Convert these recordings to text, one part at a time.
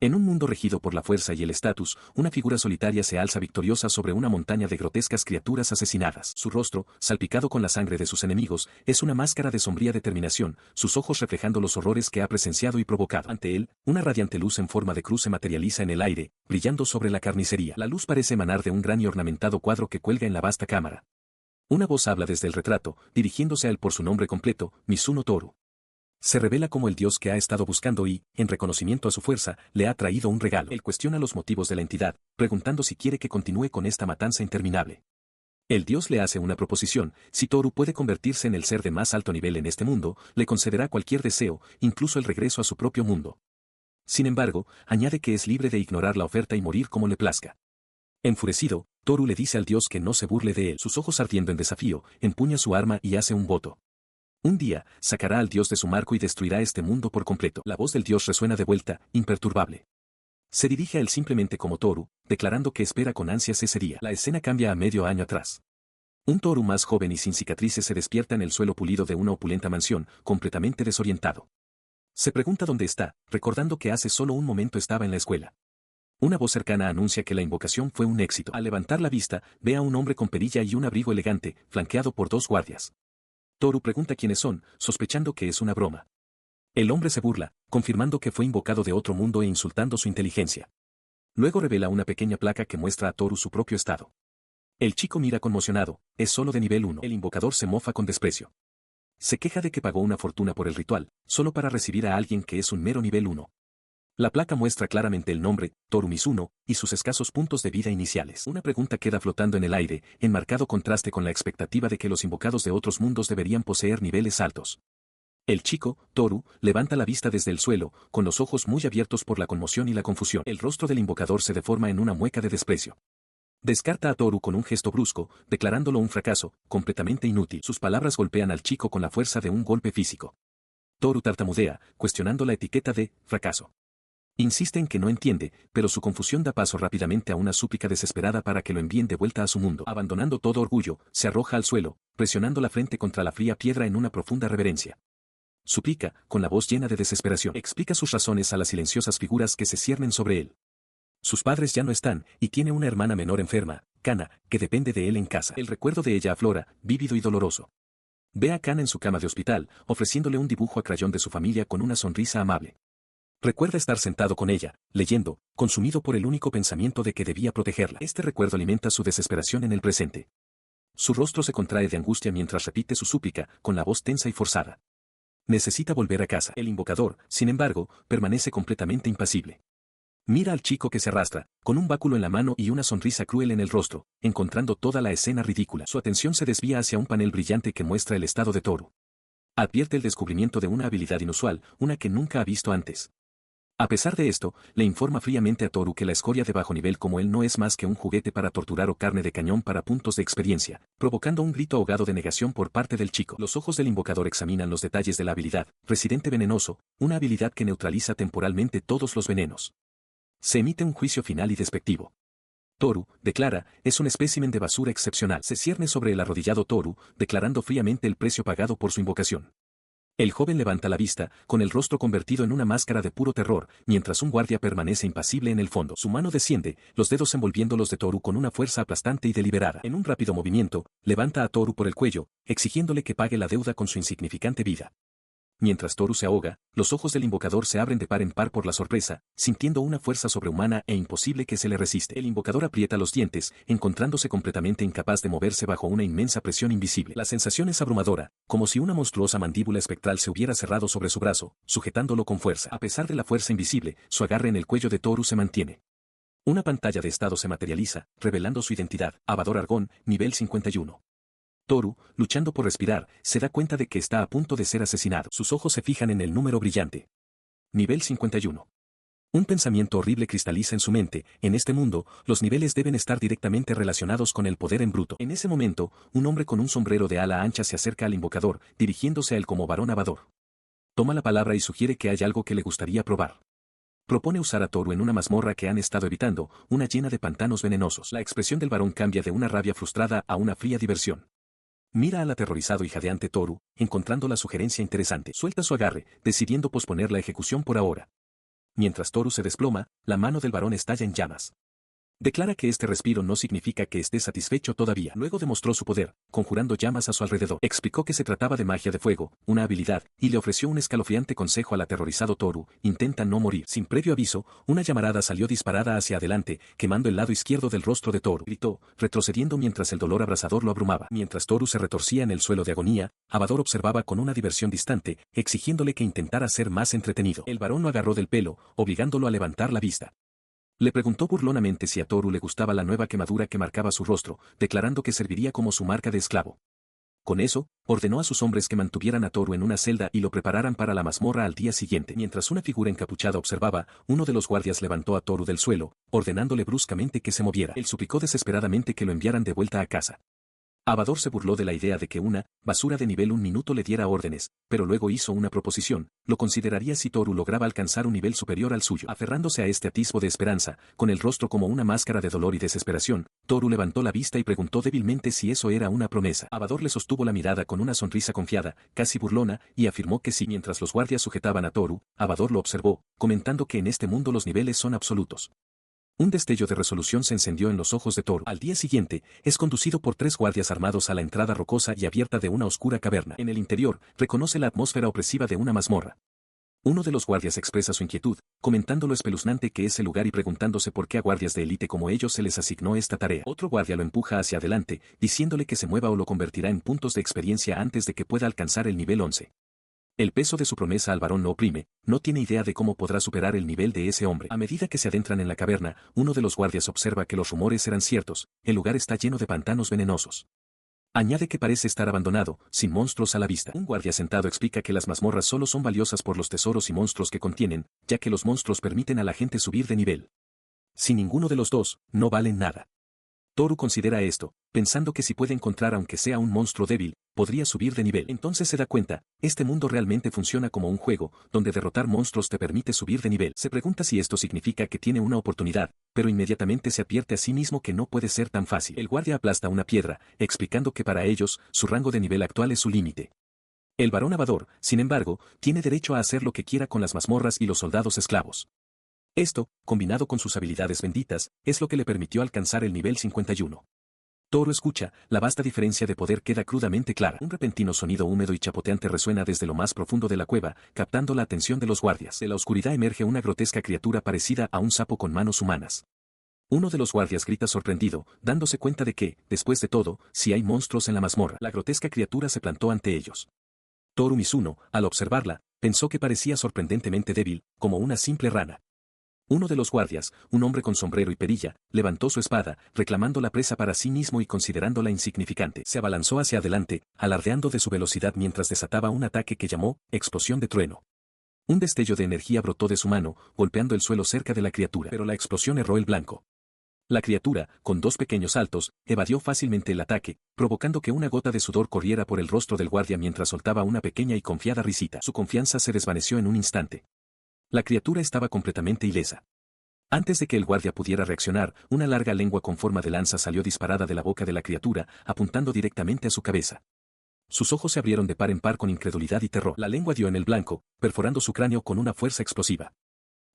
En un mundo regido por la fuerza y el estatus, una figura solitaria se alza victoriosa sobre una montaña de grotescas criaturas asesinadas. Su rostro, salpicado con la sangre de sus enemigos, es una máscara de sombría determinación, sus ojos reflejando los horrores que ha presenciado y provocado. Ante él, una radiante luz en forma de cruz se materializa en el aire, brillando sobre la carnicería. La luz parece emanar de un gran y ornamentado cuadro que cuelga en la vasta cámara. Una voz habla desde el retrato, dirigiéndose a él por su nombre completo, Mizuno Toru. Se revela como el dios que ha estado buscando y, en reconocimiento a su fuerza, le ha traído un regalo. Él cuestiona los motivos de la entidad, preguntando si quiere que continúe con esta matanza interminable. El dios le hace una proposición: si Toru puede convertirse en el ser de más alto nivel en este mundo, le concederá cualquier deseo, incluso el regreso a su propio mundo. Sin embargo, añade que es libre de ignorar la oferta y morir como le plazca. Enfurecido, Toru le dice al dios que no se burle de él. Sus ojos ardiendo en desafío, empuña su arma y hace un voto. Un día, sacará al dios de su marco y destruirá este mundo por completo. La voz del dios resuena de vuelta, imperturbable. Se dirige a él simplemente como Toru, declarando que espera con ansias ese día. La escena cambia a medio año atrás. Un Toru más joven y sin cicatrices se despierta en el suelo pulido de una opulenta mansión, completamente desorientado. Se pregunta dónde está, recordando que hace solo un momento estaba en la escuela. Una voz cercana anuncia que la invocación fue un éxito. Al levantar la vista, ve a un hombre con perilla y un abrigo elegante, flanqueado por dos guardias. Toru pregunta quiénes son, sospechando que es una broma. El hombre se burla, confirmando que fue invocado de otro mundo e insultando su inteligencia. Luego revela una pequeña placa que muestra a Toru su propio estado. El chico mira conmocionado, es solo de nivel 1. El invocador se mofa con desprecio. Se queja de que pagó una fortuna por el ritual, solo para recibir a alguien que es un mero nivel 1. La placa muestra claramente el nombre, Toru Mizuno, y sus escasos puntos de vida iniciales. Una pregunta queda flotando en el aire, en marcado contraste con la expectativa de que los invocados de otros mundos deberían poseer niveles altos. El chico, Toru, levanta la vista desde el suelo, con los ojos muy abiertos por la conmoción y la confusión. El rostro del invocador se deforma en una mueca de desprecio. Descarta a Toru con un gesto brusco, declarándolo un fracaso, completamente inútil. Sus palabras golpean al chico con la fuerza de un golpe físico. Toru tartamudea, cuestionando la etiqueta de fracaso. Insiste en que no entiende, pero su confusión da paso rápidamente a una súplica desesperada para que lo envíen de vuelta a su mundo. Abandonando todo orgullo, se arroja al suelo, presionando la frente contra la fría piedra en una profunda reverencia. Suplica, con la voz llena de desesperación. Explica sus razones a las silenciosas figuras que se ciernen sobre él. Sus padres ya no están, y tiene una hermana menor enferma, Kana, que depende de él en casa. El recuerdo de ella aflora, vívido y doloroso. Ve a Kana en su cama de hospital, ofreciéndole un dibujo a crayón de su familia con una sonrisa amable. Recuerda estar sentado con ella, leyendo, consumido por el único pensamiento de que debía protegerla. Este recuerdo alimenta su desesperación en el presente. Su rostro se contrae de angustia mientras repite su súplica, con la voz tensa y forzada. Necesita volver a casa. El invocador, sin embargo, permanece completamente impasible. Mira al chico que se arrastra, con un báculo en la mano y una sonrisa cruel en el rostro, encontrando toda la escena ridícula. Su atención se desvía hacia un panel brillante que muestra el estado de Toru. Advierte el descubrimiento de una habilidad inusual, una que nunca ha visto antes. A pesar de esto, le informa fríamente a Toru que la escoria de bajo nivel como él no es más que un juguete para torturar o carne de cañón para puntos de experiencia, provocando un grito ahogado de negación por parte del chico. Los ojos del invocador examinan los detalles de la habilidad, Residente Venenoso, una habilidad que neutraliza temporalmente todos los venenos. Se emite un juicio final y despectivo. Toru, declara, es un espécimen de basura excepcional. Se cierne sobre el arrodillado Toru, declarando fríamente el precio pagado por su invocación. El joven levanta la vista, con el rostro convertido en una máscara de puro terror, mientras un guardia permanece impasible en el fondo. Su mano desciende, los dedos envolviendo los de Toru con una fuerza aplastante y deliberada. En un rápido movimiento, levanta a Toru por el cuello, exigiéndole que pague la deuda con su insignificante vida. Mientras Toru se ahoga, los ojos del invocador se abren de par en par por la sorpresa, sintiendo una fuerza sobrehumana e imposible que se le resiste. El invocador aprieta los dientes, encontrándose completamente incapaz de moverse bajo una inmensa presión invisible. La sensación es abrumadora, como si una monstruosa mandíbula espectral se hubiera cerrado sobre su brazo, sujetándolo con fuerza. A pesar de la fuerza invisible, su agarre en el cuello de Toru se mantiene. Una pantalla de estado se materializa, revelando su identidad, Abador Argón, nivel 51. Toru, luchando por respirar, se da cuenta de que está a punto de ser asesinado. Sus ojos se fijan en el número brillante. Nivel 51. Un pensamiento horrible cristaliza en su mente: en este mundo, los niveles deben estar directamente relacionados con el poder en bruto. En ese momento, un hombre con un sombrero de ala ancha se acerca al invocador, dirigiéndose a él como varón Abador. Toma la palabra y sugiere que hay algo que le gustaría probar. Propone usar a Toru en una mazmorra que han estado evitando, una llena de pantanos venenosos. La expresión del varón cambia de una rabia frustrada a una fría diversión. Mira al aterrorizado y jadeante Toru, encontrando la sugerencia interesante. Suelta su agarre, decidiendo posponer la ejecución por ahora. mientras Toru se desploma, la mano del varón estalla en llamas. Declara que este respiro no significa que esté satisfecho todavía. Luego demostró su poder, conjurando llamas a su alrededor. Explicó que se trataba de magia de fuego, una habilidad, y le ofreció un escalofriante consejo al aterrorizado Toru: intenta no morir. Sin previo aviso, una llamarada salió disparada hacia adelante, quemando el lado izquierdo del rostro de Toru. Gritó, retrocediendo mientras el dolor abrasador lo abrumaba. Mientras Toru se retorcía en el suelo de agonía, Abador observaba con una diversión distante, exigiéndole que intentara ser más entretenido. El varón lo agarró del pelo, obligándolo a levantar la vista. Le preguntó burlonamente si a Toru le gustaba la nueva quemadura que marcaba su rostro, declarando que serviría como su marca de esclavo. Con eso, ordenó a sus hombres que mantuvieran a Toru en una celda y lo prepararan para la mazmorra al día siguiente. Mientras una figura encapuchada observaba, uno de los guardias levantó a Toru del suelo, ordenándole bruscamente que se moviera. Él suplicó desesperadamente que lo enviaran de vuelta a casa. Abador se burló de la idea de que una basura de nivel 1 minuto le diera órdenes, pero luego hizo una proposición: lo consideraría si Toru lograba alcanzar un nivel superior al suyo. Aferrándose a este atisbo de esperanza, con el rostro como una máscara de dolor y desesperación, Toru levantó la vista y preguntó débilmente si eso era una promesa. Abador le sostuvo la mirada con una sonrisa confiada, casi burlona, y afirmó que sí. Mientras los guardias sujetaban a Toru, Abador lo observó, comentando que en este mundo los niveles son absolutos. Un destello de resolución se encendió en los ojos de Toru. Al día siguiente, es conducido por 3 guardias armados a la entrada rocosa y abierta de una oscura caverna. En el interior, reconoce la atmósfera opresiva de una mazmorra. Uno de los guardias expresa su inquietud, comentando lo espeluznante que es el lugar y preguntándose por qué a guardias de élite como ellos se les asignó esta tarea. Otro guardia lo empuja hacia adelante, diciéndole que se mueva o lo convertirá en puntos de experiencia antes de que pueda alcanzar el nivel 11. El peso de su promesa al varón lo oprime, no tiene idea de cómo podrá superar el nivel de ese hombre. A medida que se adentran en la caverna, uno de los guardias observa que los rumores eran ciertos: el lugar está lleno de pantanos venenosos. Añade que parece estar abandonado, sin monstruos a la vista. Un guardia sentado explica que las mazmorras solo son valiosas por los tesoros y monstruos que contienen, ya que los monstruos permiten a la gente subir de nivel. Si ninguno de los dos, no valen nada. Toru considera esto, pensando que si puede encontrar aunque sea un monstruo débil, podría subir de nivel. Entonces se da cuenta, este mundo realmente funciona como un juego, donde derrotar monstruos te permite subir de nivel. Se pregunta si esto significa que tiene una oportunidad, pero inmediatamente se advierte a sí mismo que no puede ser tan fácil. El guardia aplasta una piedra, explicando que para ellos, su rango de nivel actual es su límite. El varón Abador, sin embargo, tiene derecho a hacer lo que quiera con las mazmorras y los soldados esclavos. Esto, combinado con sus habilidades benditas, es lo que le permitió alcanzar el nivel 51. Toru escucha, la vasta diferencia de poder queda crudamente clara. Un repentino sonido húmedo y chapoteante resuena desde lo más profundo de la cueva, captando la atención de los guardias. De la oscuridad emerge una grotesca criatura parecida a un sapo con manos humanas. Uno de los guardias grita sorprendido, dándose cuenta de que, después de todo, si hay monstruos en la mazmorra. La grotesca criatura se plantó ante ellos. Toru Mizuno, al observarla, pensó que parecía sorprendentemente débil, como una simple rana. Uno de los guardias, un hombre con sombrero y perilla, levantó su espada, reclamando la presa para sí mismo y considerándola insignificante. Se abalanzó hacia adelante, alardeando de su velocidad mientras desataba un ataque que llamó explosión de trueno. Un destello de energía brotó de su mano, golpeando el suelo cerca de la criatura, pero la explosión erró el blanco. La criatura, con 2 pequeños saltos, evadió fácilmente el ataque, provocando que una gota de sudor corriera por el rostro del guardia mientras soltaba una pequeña y confiada risita. Su confianza se desvaneció en un instante. La criatura estaba completamente ilesa. Antes de que el guardia pudiera reaccionar, una larga lengua con forma de lanza salió disparada de la boca de la criatura, apuntando directamente a su cabeza. Sus ojos se abrieron de par en par con incredulidad y terror. La lengua dio en el blanco, perforando su cráneo con una fuerza explosiva.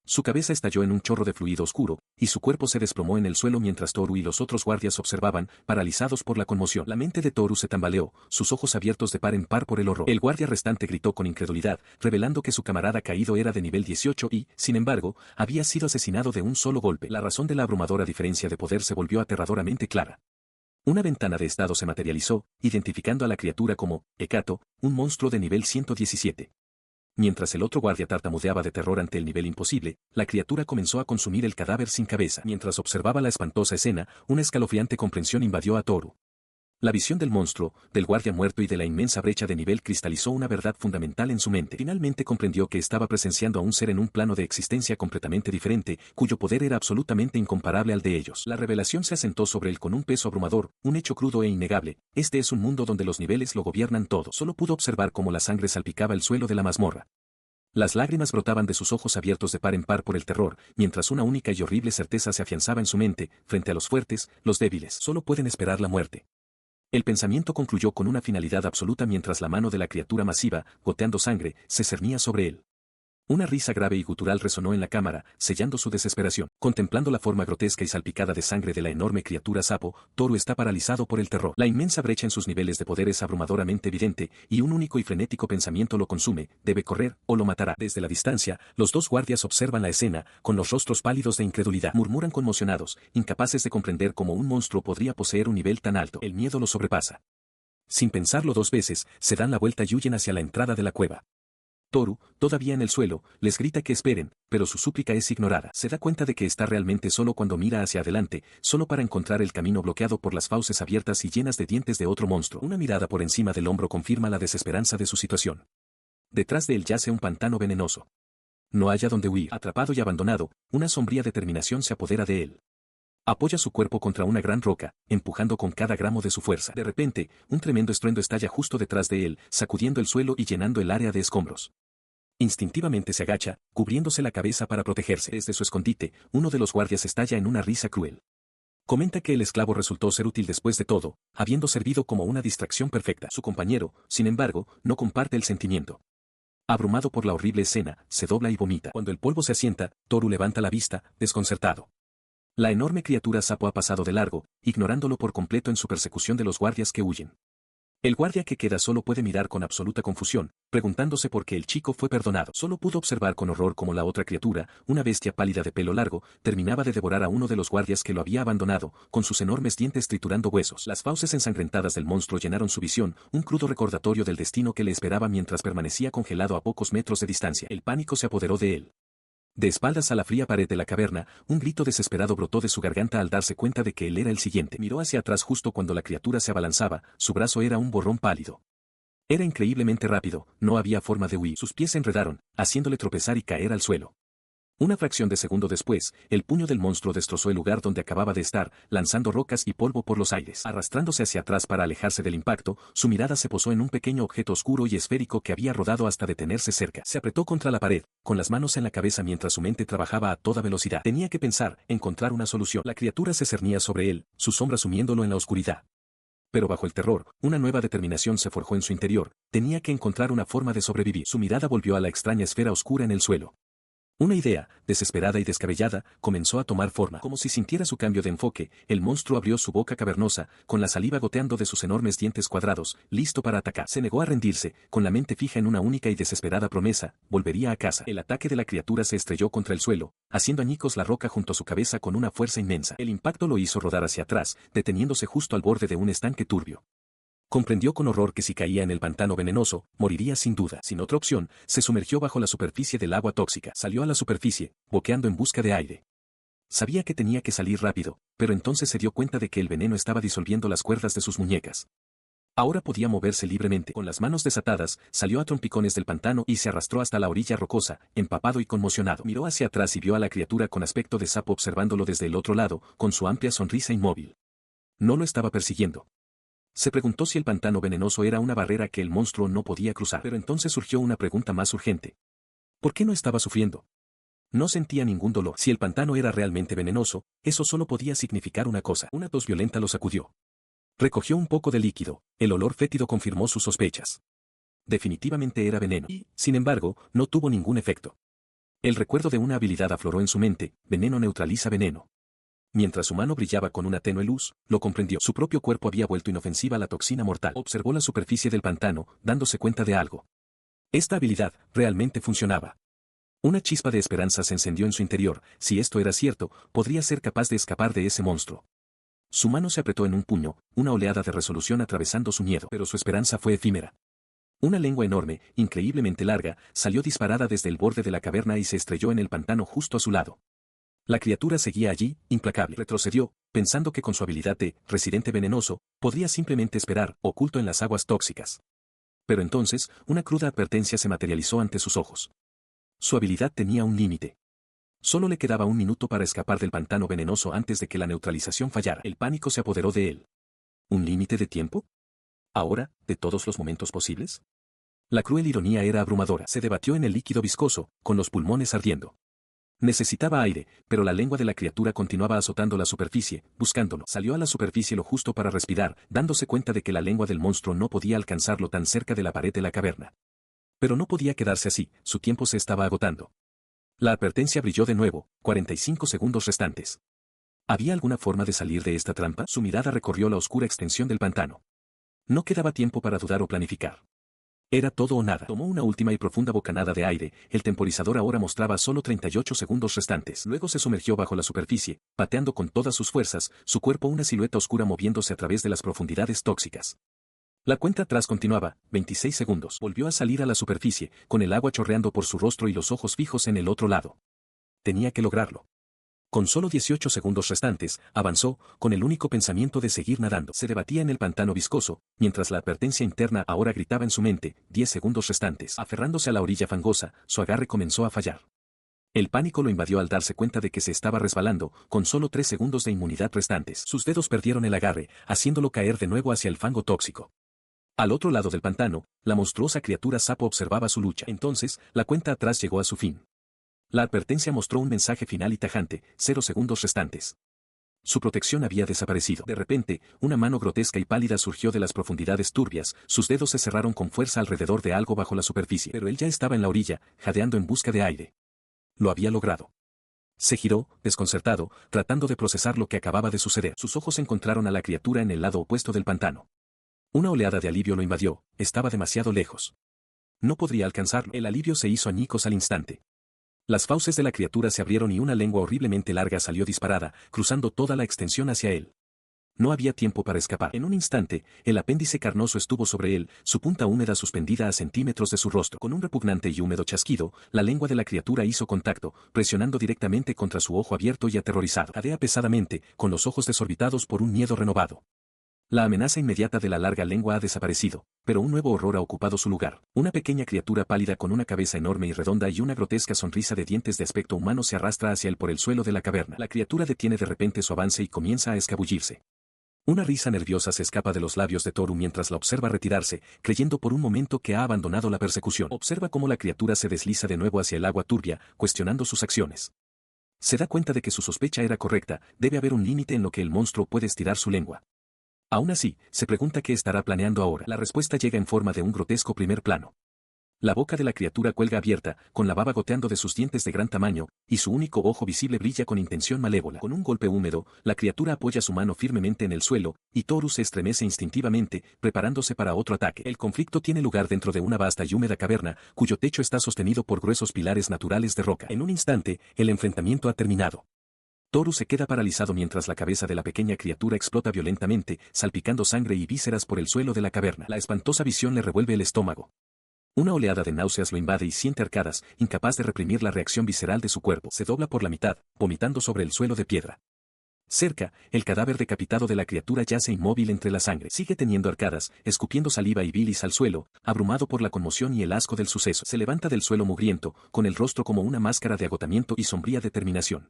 Su cabeza estalló en un chorro de fluido oscuro, y su cuerpo se desplomó en el suelo mientras Toru y los otros guardias observaban, paralizados por la conmoción. La mente de Toru se tambaleó, sus ojos abiertos de par en par por el horror. El guardia restante gritó con incredulidad, revelando que su camarada caído era de nivel 18 y, sin embargo, había sido asesinado de un solo golpe. La razón de la abrumadora diferencia de poder se volvió aterradoramente clara. Una ventana de estado se materializó, identificando a la criatura como Hekato, un monstruo de nivel 117. Mientras el otro guardia tartamudeaba de terror ante el nivel imposible, la criatura comenzó a consumir el cadáver sin cabeza. Mientras observaba la espantosa escena, una escalofriante comprensión invadió a Toru. La visión del monstruo, del guardia muerto y de la inmensa brecha de nivel cristalizó una verdad fundamental en su mente. Finalmente comprendió que estaba presenciando a un ser en un plano de existencia completamente diferente, cuyo poder era absolutamente incomparable al de ellos. La revelación se asentó sobre él con un peso abrumador, un hecho crudo e innegable: este es un mundo donde los niveles lo gobiernan todo. Solo pudo observar cómo la sangre salpicaba el suelo de la mazmorra. Las lágrimas brotaban de sus ojos abiertos de par en par por el terror, mientras una única y horrible certeza se afianzaba en su mente: frente a los fuertes, los débiles solo pueden esperar la muerte. El pensamiento concluyó con una finalidad absoluta mientras la mano de la criatura masiva, goteando sangre, se cernía sobre él. Una risa grave y gutural resonó en la cámara, sellando su desesperación. Contemplando la forma grotesca y salpicada de sangre de la enorme criatura sapo, Toru está paralizado por el terror. La inmensa brecha en sus niveles de poder es abrumadoramente evidente, y un único y frenético pensamiento lo consume: debe correr, o lo matará. Desde la distancia, los dos guardias observan la escena, con los rostros pálidos de incredulidad. Murmuran conmocionados, incapaces de comprender cómo un monstruo podría poseer un nivel tan alto. El miedo los sobrepasa. Sin pensarlo dos veces, se dan la vuelta y huyen hacia la entrada de la cueva. Toru, todavía en el suelo, les grita que esperen, pero su súplica es ignorada. Se da cuenta de que está realmente solo cuando mira hacia adelante, solo para encontrar el camino bloqueado por las fauces abiertas y llenas de dientes de otro monstruo. Una mirada por encima del hombro confirma la desesperanza de su situación. Detrás de él yace un pantano venenoso. No haya donde huir. Atrapado y abandonado, una sombría determinación se apodera de él. Apoya su cuerpo contra una gran roca, empujando con cada gramo de su fuerza. De repente, un tremendo estruendo estalla justo detrás de él, sacudiendo el suelo y llenando el área de escombros. Instintivamente se agacha, cubriéndose la cabeza para protegerse. Desde su escondite, uno de los guardias estalla en una risa cruel. Comenta que el esclavo resultó ser útil después de todo, habiendo servido como una distracción perfecta. Su compañero, sin embargo, no comparte el sentimiento. Abrumado por la horrible escena, se dobla y vomita. Cuando el polvo se asienta, Toru levanta la vista, desconcertado. La enorme criatura sapo ha pasado de largo, ignorándolo por completo en su persecución de los guardias que huyen. El guardia que queda solo puede mirar con absoluta confusión, preguntándose por qué el chico fue perdonado. Solo pudo observar con horror cómo la otra criatura, una bestia pálida de pelo largo, terminaba de devorar a uno de los guardias que lo había abandonado, con sus enormes dientes triturando huesos. Las fauces ensangrentadas del monstruo llenaron su visión, un crudo recordatorio del destino que le esperaba mientras permanecía congelado a pocos metros de distancia. El pánico se apoderó de él. De espaldas a la fría pared de la caverna, un grito desesperado brotó de su garganta al darse cuenta de que él era el siguiente. Miró hacia atrás justo cuando la criatura se abalanzaba, su brazo era un borrón pálido. Era increíblemente rápido, no había forma de huir. Sus pies se enredaron, haciéndole tropezar y caer al suelo. Una fracción de segundo después, el puño del monstruo destrozó el lugar donde acababa de estar, lanzando rocas y polvo por los aires. Arrastrándose hacia atrás para alejarse del impacto, su mirada se posó en un pequeño objeto oscuro y esférico que había rodado hasta detenerse cerca. Se apretó contra la pared, con las manos en la cabeza mientras su mente trabajaba a toda velocidad. Tenía que pensar, encontrar una solución. La criatura se cernía sobre él, su sombra sumiéndolo en la oscuridad. Pero bajo el terror, una nueva determinación se forjó en su interior, tenía que encontrar una forma de sobrevivir. Su mirada volvió a la extraña esfera oscura en el suelo. Una idea, desesperada y descabellada, comenzó a tomar forma. Como si sintiera su cambio de enfoque, el monstruo abrió su boca cavernosa, con la saliva goteando de sus enormes dientes cuadrados, listo para atacar. Se negó a rendirse, con la mente fija en una única y desesperada promesa: volvería a casa. El ataque de la criatura se estrelló contra el suelo, haciendo añicos la roca junto a su cabeza con una fuerza inmensa. El impacto lo hizo rodar hacia atrás, deteniéndose justo al borde de un estanque turbio. Comprendió con horror que si caía en el pantano venenoso, moriría sin duda. Sin otra opción, se sumergió bajo la superficie del agua tóxica. Salió a la superficie, boqueando en busca de aire. Sabía que tenía que salir rápido, pero entonces se dio cuenta de que el veneno estaba disolviendo las cuerdas de sus muñecas. Ahora podía moverse libremente. Con las manos desatadas, salió a trompicones del pantano y se arrastró hasta la orilla rocosa, empapado y conmocionado. Miró hacia atrás y vio a la criatura con aspecto de sapo observándolo desde el otro lado, con su amplia sonrisa inmóvil. No lo estaba persiguiendo. Se preguntó si el pantano venenoso era una barrera que el monstruo no podía cruzar. Pero entonces surgió una pregunta más urgente. ¿Por qué no estaba sufriendo? No sentía ningún dolor. Si el pantano era realmente venenoso, eso solo podía significar una cosa. Una tos violenta lo sacudió. Recogió un poco de líquido, el olor fétido confirmó sus sospechas. Definitivamente era veneno. Y, sin embargo, no tuvo ningún efecto. El recuerdo de una habilidad afloró en su mente: veneno neutraliza veneno. Mientras su mano brillaba con una tenue luz, lo comprendió. Su propio cuerpo había vuelto inofensiva la toxina mortal. Observó la superficie del pantano, dándose cuenta de algo. Esta habilidad realmente funcionaba. Una chispa de esperanza se encendió en su interior: si esto era cierto, podría ser capaz de escapar de ese monstruo. Su mano se apretó en un puño, una oleada de resolución atravesando su miedo. Pero su esperanza fue efímera. Una lengua enorme, increíblemente larga, salió disparada desde el borde de la caverna y se estrelló en el pantano justo a su lado. La criatura seguía allí, implacable. Retrocedió, pensando que con su habilidad de residente venenoso, podría simplemente esperar, oculto en las aguas tóxicas. Pero entonces, una cruda advertencia se materializó ante sus ojos. Su habilidad tenía un límite. Solo le quedaba un minuto para escapar del pantano venenoso antes de que la neutralización fallara. El pánico se apoderó de él. ¿Un límite de tiempo? ¿Ahora, de todos los momentos posibles? La cruel ironía era abrumadora. Se debatió en el líquido viscoso, con los pulmones ardiendo. Necesitaba aire, pero la lengua de la criatura continuaba azotando la superficie, buscándolo. Salió a la superficie lo justo para respirar, dándose cuenta de que la lengua del monstruo no podía alcanzarlo tan cerca de la pared de la caverna. Pero no podía quedarse así, su tiempo se estaba agotando. La advertencia brilló de nuevo, 45 segundos restantes. ¿Había alguna forma de salir de esta trampa? Su mirada recorrió la oscura extensión del pantano. No quedaba tiempo para dudar o planificar. Era todo o nada. Tomó una última y profunda bocanada de aire, el temporizador ahora mostraba solo 38 segundos restantes. Luego se sumergió bajo la superficie, pateando con todas sus fuerzas, su cuerpo una silueta oscura moviéndose a través de las profundidades tóxicas. La cuenta atrás continuaba, 26 segundos. Volvió a salir a la superficie, con el agua chorreando por su rostro y los ojos fijos en el otro lado. Tenía que lograrlo. Con solo 18 segundos restantes, avanzó, con el único pensamiento de seguir nadando. Se debatía en el pantano viscoso, mientras la advertencia interna ahora gritaba en su mente, 10 segundos restantes. Aferrándose a la orilla fangosa, su agarre comenzó a fallar. El pánico lo invadió al darse cuenta de que se estaba resbalando, con solo 3 segundos de inmunidad restantes. Sus dedos perdieron el agarre, haciéndolo caer de nuevo hacia el fango tóxico. Al otro lado del pantano, la monstruosa criatura sapo observaba su lucha. Entonces, la cuenta atrás llegó a su fin. La advertencia mostró un mensaje final y tajante, 0 segundos restantes. Su protección había desaparecido. De repente, una mano grotesca y pálida surgió de las profundidades turbias, sus dedos se cerraron con fuerza alrededor de algo bajo la superficie. Pero él ya estaba en la orilla, jadeando en busca de aire. Lo había logrado. Se giró, desconcertado, tratando de procesar lo que acababa de suceder. Sus ojos encontraron a la criatura en el lado opuesto del pantano. Una oleada de alivio lo invadió, estaba demasiado lejos. No podría alcanzarlo. El alivio se hizo añicos al instante. Las fauces de la criatura se abrieron y una lengua horriblemente larga salió disparada, cruzando toda la extensión hacia él. No había tiempo para escapar. En un instante, el apéndice carnoso estuvo sobre él, su punta húmeda suspendida a centímetros de su rostro. Con un repugnante y húmedo chasquido, la lengua de la criatura hizo contacto, presionando directamente contra su ojo abierto y aterrorizado. Jadea pesadamente, con los ojos desorbitados por un miedo renovado. La amenaza inmediata de la larga lengua ha desaparecido, pero un nuevo horror ha ocupado su lugar. Una pequeña criatura pálida con una cabeza enorme y redonda y una grotesca sonrisa de dientes de aspecto humano se arrastra hacia él por el suelo de la caverna. La criatura detiene de repente su avance y comienza a escabullirse. Una risa nerviosa se escapa de los labios de Toru mientras la observa retirarse, creyendo por un momento que ha abandonado la persecución. Observa cómo la criatura se desliza de nuevo hacia el agua turbia, cuestionando sus acciones. Se da cuenta de que su sospecha era correcta, debe haber un límite en lo que el monstruo puede estirar su lengua. Aún así, se pregunta qué estará planeando ahora. La respuesta llega en forma de un grotesco primer plano. La boca de la criatura cuelga abierta, con la baba goteando de sus dientes de gran tamaño, y su único ojo visible brilla con intención malévola. Con un golpe húmedo, la criatura apoya su mano firmemente en el suelo, y Toru se estremece instintivamente, preparándose para otro ataque. El conflicto tiene lugar dentro de una vasta y húmeda caverna, cuyo techo está sostenido por gruesos pilares naturales de roca. En un instante, el enfrentamiento ha terminado. Toru se queda paralizado mientras la cabeza de la pequeña criatura explota violentamente, salpicando sangre y vísceras por el suelo de la caverna. La espantosa visión le revuelve el estómago. Una oleada de náuseas lo invade y siente arcadas, incapaz de reprimir la reacción visceral de su cuerpo. Se dobla por la mitad, vomitando sobre el suelo de piedra. Cerca, el cadáver decapitado de la criatura yace inmóvil entre la sangre. Sigue teniendo arcadas, escupiendo saliva y bilis al suelo, abrumado por la conmoción y el asco del suceso. Se levanta del suelo mugriento, con el rostro como una máscara de agotamiento y sombría determinación.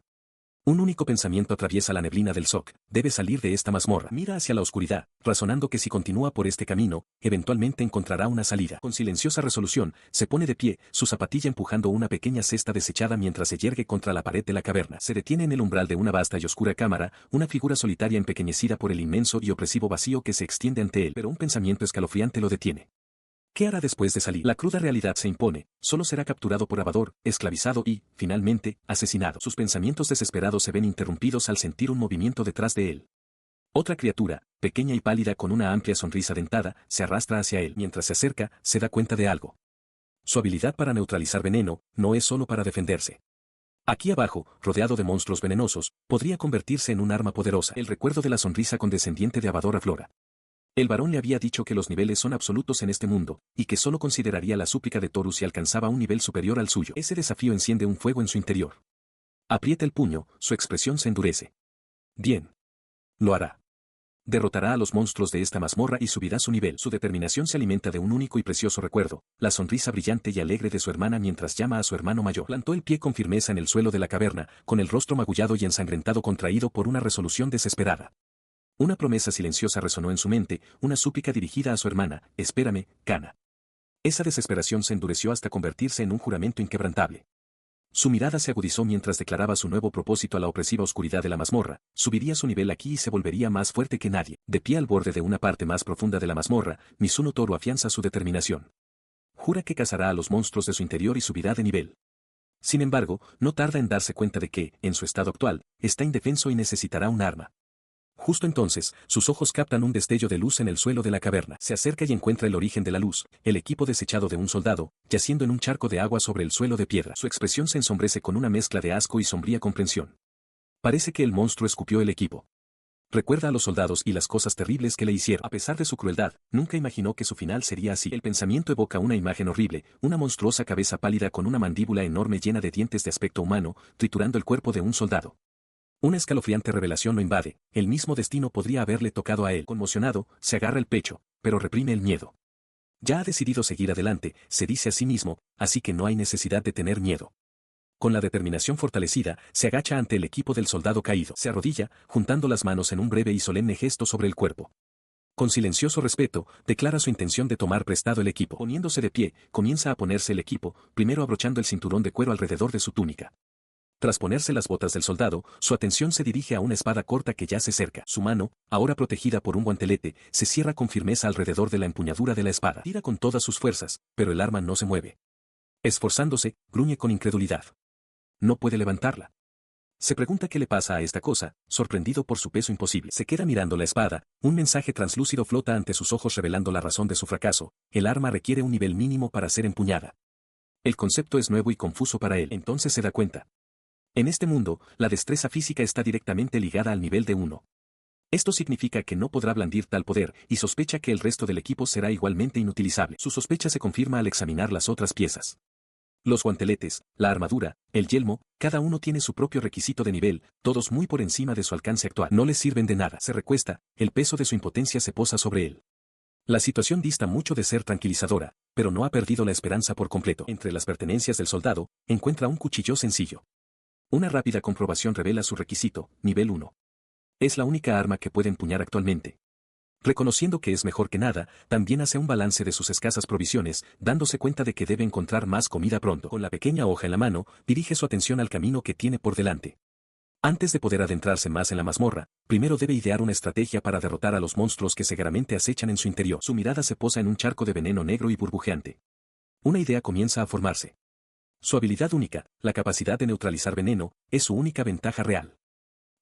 Un único pensamiento atraviesa la neblina del Sok, debe salir de esta mazmorra. Mira hacia la oscuridad, razonando que si continúa por este camino, eventualmente encontrará una salida. Con silenciosa resolución, se pone de pie, su zapatilla empujando una pequeña cesta desechada mientras se yergue contra la pared de la caverna. Se detiene en el umbral de una vasta y oscura cámara, una figura solitaria empequeñecida por el inmenso y opresivo vacío que se extiende ante él, pero un pensamiento escalofriante lo detiene. ¿Qué hará después de salir? La cruda realidad se impone, solo será capturado por Abador, esclavizado y, finalmente, asesinado. Sus pensamientos desesperados se ven interrumpidos al sentir un movimiento detrás de él. Otra criatura, pequeña y pálida con una amplia sonrisa dentada, se arrastra hacia él. Mientras se acerca, se da cuenta de algo. Su habilidad para neutralizar veneno, no es solo para defenderse. Aquí abajo, rodeado de monstruos venenosos, podría convertirse en un arma poderosa. El recuerdo de la sonrisa condescendiente de Abador aflora. El varón le había dicho que los niveles son absolutos en este mundo, y que solo consideraría la súplica de Toru si alcanzaba un nivel superior al suyo. Ese desafío enciende un fuego en su interior. Aprieta el puño, su expresión se endurece. Bien. Lo hará. Derrotará a los monstruos de esta mazmorra y subirá su nivel. Su determinación se alimenta de un único y precioso recuerdo, la sonrisa brillante y alegre de su hermana mientras llama a su hermano mayor. Plantó el pie con firmeza en el suelo de la caverna, con el rostro magullado y ensangrentado contraído por una resolución desesperada. Una promesa silenciosa resonó en su mente, una súplica dirigida a su hermana, espérame, Kana. Esa desesperación se endureció hasta convertirse en un juramento inquebrantable. Su mirada se agudizó mientras declaraba su nuevo propósito a la opresiva oscuridad de la mazmorra, subiría su nivel aquí y se volvería más fuerte que nadie. De pie al borde de una parte más profunda de la mazmorra, Mizuno Toru afianza su determinación. Jura que cazará a los monstruos de su interior y subirá de nivel. Sin embargo, no tarda en darse cuenta de que, en su estado actual, está indefenso y necesitará un arma. Justo entonces, sus ojos captan un destello de luz en el suelo de la caverna. Se acerca y encuentra el origen de la luz, el equipo desechado de un soldado, yaciendo en un charco de agua sobre el suelo de piedra. Su expresión se ensombrece con una mezcla de asco y sombría comprensión. Parece que el monstruo escupió el equipo. Recuerda a los soldados y las cosas terribles que le hicieron. A pesar de su crueldad, nunca imaginó que su final sería así. El pensamiento evoca una imagen horrible, una monstruosa cabeza pálida con una mandíbula enorme llena de dientes de aspecto humano, triturando el cuerpo de un soldado. Una escalofriante revelación lo invade, el mismo destino podría haberle tocado a él. Conmocionado, se agarra el pecho, pero reprime el miedo. Ya ha decidido seguir adelante, se dice a sí mismo, así que no hay necesidad de tener miedo. Con la determinación fortalecida, se agacha ante el equipo del soldado caído. Se arrodilla, juntando las manos en un breve y solemne gesto sobre el cuerpo. Con silencioso respeto, declara su intención de tomar prestado el equipo. Poniéndose de pie, comienza a ponerse el equipo, primero abrochando el cinturón de cuero alrededor de su túnica. Tras ponerse las botas del soldado, su atención se dirige a una espada corta que yace cerca. Su mano, ahora protegida por un guantelete, se cierra con firmeza alrededor de la empuñadura de la espada. Tira con todas sus fuerzas, pero el arma no se mueve. Esforzándose, gruñe con incredulidad. No puede levantarla. Se pregunta qué le pasa a esta cosa, sorprendido por su peso imposible. Se queda mirando la espada, un mensaje translúcido flota ante sus ojos revelando la razón de su fracaso. El arma requiere un nivel mínimo para ser empuñada. El concepto es nuevo y confuso para él. Entonces se da cuenta. En este mundo, la destreza física está directamente ligada al nivel de 1. Esto significa que no podrá blandir tal poder, y sospecha que el resto del equipo será igualmente inutilizable. Su sospecha se confirma al examinar las otras piezas. Los guanteletes, la armadura, el yelmo, cada uno tiene su propio requisito de nivel, todos muy por encima de su alcance actual. No le sirven de nada. Se recuesta, el peso de su impotencia se posa sobre él. La situación dista mucho de ser tranquilizadora, pero no ha perdido la esperanza por completo. Entre las pertenencias del soldado, encuentra un cuchillo sencillo. Una rápida comprobación revela su requisito, nivel 1. Es la única arma que puede empuñar actualmente. Reconociendo que es mejor que nada, también hace un balance de sus escasas provisiones, dándose cuenta de que debe encontrar más comida pronto. Con la pequeña hoja en la mano, dirige su atención al camino que tiene por delante. Antes de poder adentrarse más en la mazmorra, primero debe idear una estrategia para derrotar a los monstruos que seguramente acechan en su interior. Su mirada se posa en un charco de veneno negro y burbujeante. Una idea comienza a formarse. Su habilidad única, la capacidad de neutralizar veneno, es su única ventaja real.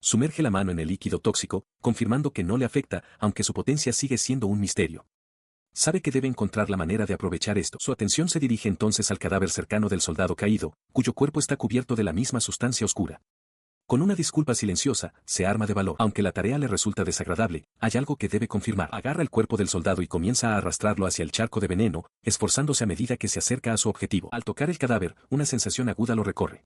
Sumerge la mano en el líquido tóxico, confirmando que no le afecta, aunque su potencia sigue siendo un misterio. Sabe que debe encontrar la manera de aprovechar esto. Su atención se dirige entonces al cadáver cercano del soldado caído, cuyo cuerpo está cubierto de la misma sustancia oscura. Con una disculpa silenciosa, se arma de valor. Aunque la tarea le resulta desagradable, hay algo que debe confirmar. Agarra el cuerpo del soldado y comienza a arrastrarlo hacia el charco de veneno, esforzándose a medida que se acerca a su objetivo. Al tocar el cadáver, una sensación aguda lo recorre.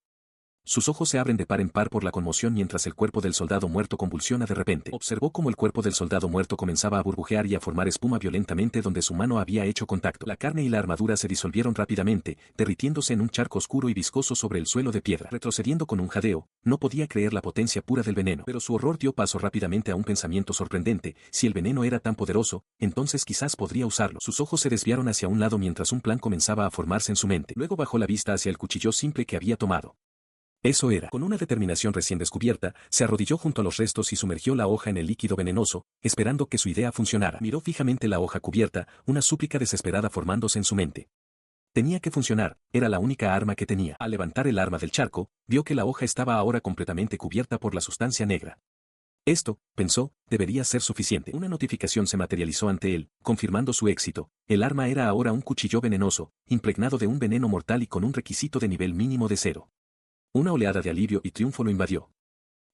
Sus ojos se abren de par en par por la conmoción mientras el cuerpo del soldado muerto convulsiona de repente. Observó cómo el cuerpo del soldado muerto comenzaba a burbujear y a formar espuma violentamente donde su mano había hecho contacto. La carne y la armadura se disolvieron rápidamente, derritiéndose en un charco oscuro y viscoso sobre el suelo de piedra. Retrocediendo con un jadeo, no podía creer la potencia pura del veneno. Pero su horror dio paso rápidamente a un pensamiento sorprendente. Si el veneno era tan poderoso, entonces quizás podría usarlo. Sus ojos se desviaron hacia un lado mientras un plan comenzaba a formarse en su mente. Luego bajó la vista hacia el cuchillo simple que había tomado. Eso era. Con una determinación recién descubierta, se arrodilló junto a los restos y sumergió la hoja en el líquido venenoso, esperando que su idea funcionara. Miró fijamente la hoja cubierta, una súplica desesperada formándose en su mente. Tenía que funcionar, era la única arma que tenía. Al levantar el arma del charco, vio que la hoja estaba ahora completamente cubierta por la sustancia negra. Esto, pensó, debería ser suficiente. Una notificación se materializó ante él, confirmando su éxito. El arma era ahora un cuchillo venenoso, impregnado de un veneno mortal y con un requisito de nivel mínimo de 0. Una oleada de alivio y triunfo lo invadió.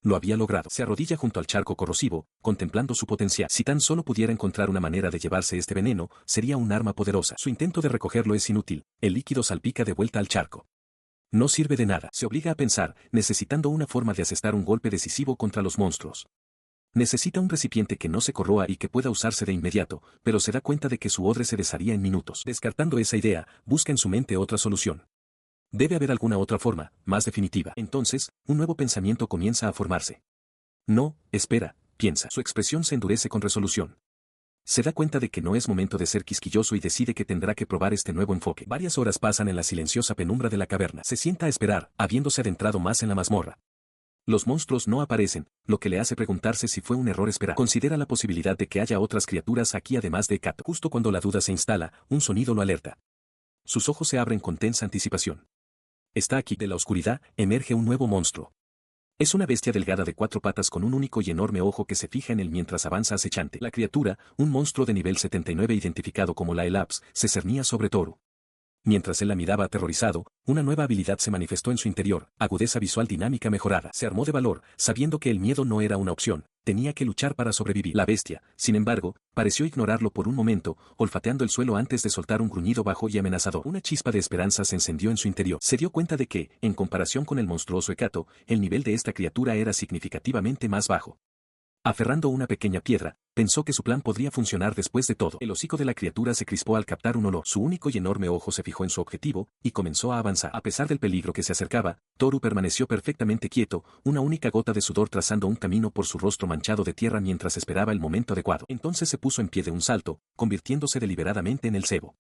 Lo había logrado. Se arrodilla junto al charco corrosivo, contemplando su potencial. Si tan solo pudiera encontrar una manera de llevarse este veneno, sería un arma poderosa. Su intento de recogerlo es inútil, el líquido salpica de vuelta al charco. No sirve de nada. Se obliga a pensar, necesitando una forma de asestar un golpe decisivo contra los monstruos. Necesita un recipiente que no se corroa y que pueda usarse de inmediato, pero se da cuenta de que su odre se desharía en minutos. Descartando esa idea, busca en su mente otra solución. Debe haber alguna otra forma, más definitiva. Entonces, un nuevo pensamiento comienza a formarse. No, espera, piensa. Su expresión se endurece con resolución. Se da cuenta de que no es momento de ser quisquilloso y decide que tendrá que probar este nuevo enfoque. Varias horas pasan en la silenciosa penumbra de la caverna. Se sienta a esperar, habiéndose adentrado más en la mazmorra. Los monstruos no aparecen, lo que le hace preguntarse si fue un error esperar. Considera la posibilidad de que haya otras criaturas aquí además de Kato. Justo cuando la duda se instala, un sonido lo alerta. Sus ojos se abren con tensa anticipación. Está aquí. De la oscuridad, emerge un nuevo monstruo. Es una bestia delgada de 4 patas con un único y enorme ojo que se fija en él mientras avanza acechante. La criatura, un monstruo de nivel 79 identificado como la Elaps, se cernía sobre Toru. Mientras él la miraba aterrorizado, una nueva habilidad se manifestó en su interior, agudeza visual dinámica mejorada. Se armó de valor, sabiendo que el miedo no era una opción, tenía que luchar para sobrevivir. La bestia, sin embargo, pareció ignorarlo por un momento, olfateando el suelo antes de soltar un gruñido bajo y amenazador. Una chispa de esperanza se encendió en su interior. Se dio cuenta de que, en comparación con el monstruoso Hekato, el nivel de esta criatura era significativamente más bajo. Aferrando una pequeña piedra, pensó que su plan podría funcionar después de todo. El hocico de la criatura se crispó al captar un olor. Su único y enorme ojo se fijó en su objetivo, y comenzó a avanzar. A pesar del peligro que se acercaba, Toru permaneció perfectamente quieto, una única gota de sudor trazando un camino por su rostro manchado de tierra mientras esperaba el momento adecuado. Entonces se puso en pie de un salto, convirtiéndose deliberadamente en el cebo.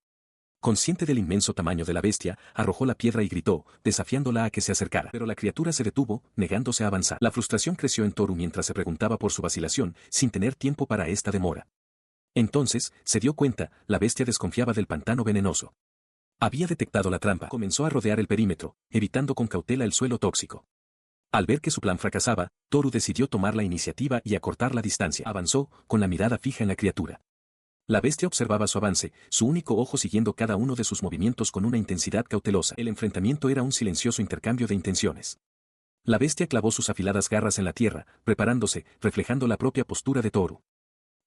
Consciente del inmenso tamaño de la bestia, arrojó la piedra y gritó, desafiándola a que se acercara. Pero la criatura se detuvo, negándose a avanzar. La frustración creció en Toru mientras se preguntaba por su vacilación, sin tener tiempo para esta demora. Entonces, se dio cuenta, la bestia desconfiaba del pantano venenoso. Había detectado la trampa. Comenzó a rodear el perímetro, evitando con cautela el suelo tóxico. Al ver que su plan fracasaba, Toru decidió tomar la iniciativa y acortar la distancia. Avanzó, con la mirada fija en la criatura. La bestia observaba su avance, su único ojo siguiendo cada uno de sus movimientos con una intensidad cautelosa. El enfrentamiento era un silencioso intercambio de intenciones. La bestia clavó sus afiladas garras en la tierra, preparándose, reflejando la propia postura de Toru.